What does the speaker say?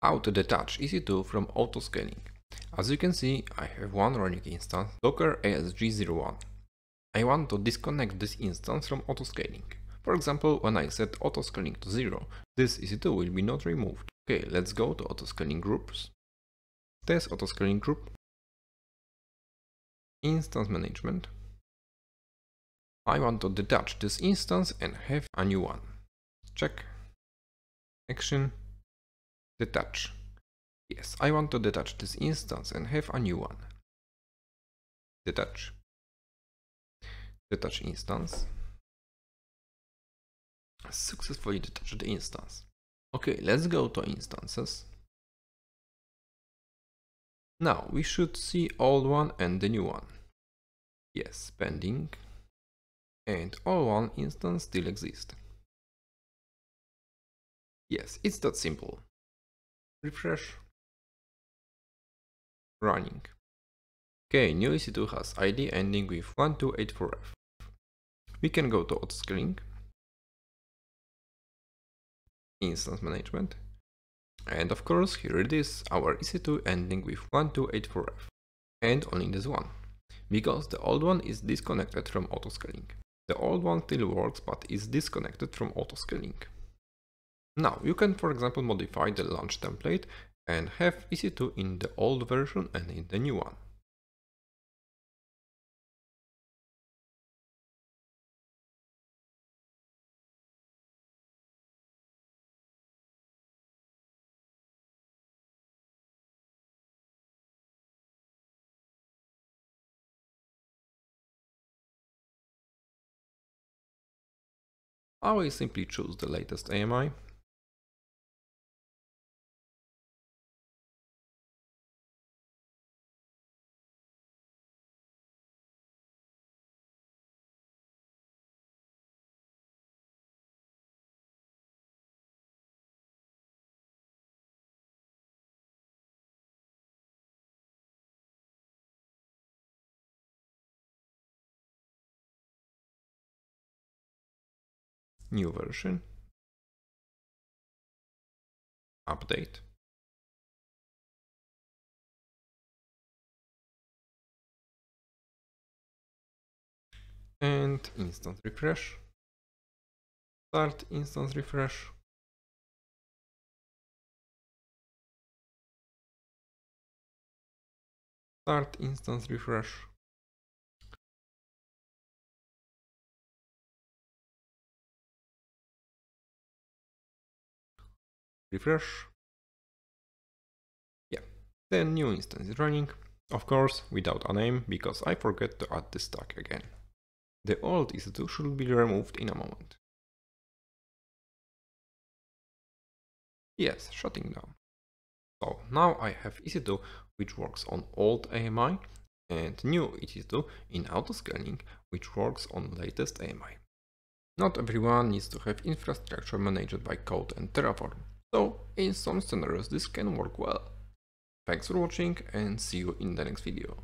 How to detach EC2 from autoscaling. As you can see, I have one running instance, Docker ASG01. I want to disconnect this instance from autoscaling. For example, when I set autoscaling to 0, this EC2 will be not removed. Okay, let's go to autoscaling groups. Test autoscaling group. Instance management. I want to detach this instance and have a new one. Check. Action. Detach. Yes, I want to detach this instance and have a new one. Detach. Detach instance. Successfully detached the instance. Okay, let's go to instances. Now we should see old one and the new one. Yes, pending. And old one instance still exists. Yes, it's that simple. Refresh. Running. Okay, new EC2 has ID ending with 1284F. We can go to autoscaling, instance management, and of course here it is, our EC2 ending with 1284F, and only this one, because the old one is disconnected from autoscaling. The old one still works but is disconnected from autoscaling. Now you can, for example, modify the launch template and have EC2 in the old version and in the new one. I will simply choose the latest AMI. New version, update, and instance refresh, start instance refresh, start instance refresh, refresh. Yeah, the new instance is running, of course without a name because I forgot to add this tag again. The old EC2 should be removed in a moment. Yes, shutting down. So now I have EC2 which works on old AMI and new EC2 in autoscaling which works on latest AMI. Not everyone needs to have infrastructure managed by code and Terraform, so in some scenarios this can work well. Thanks for watching and see you in the next video.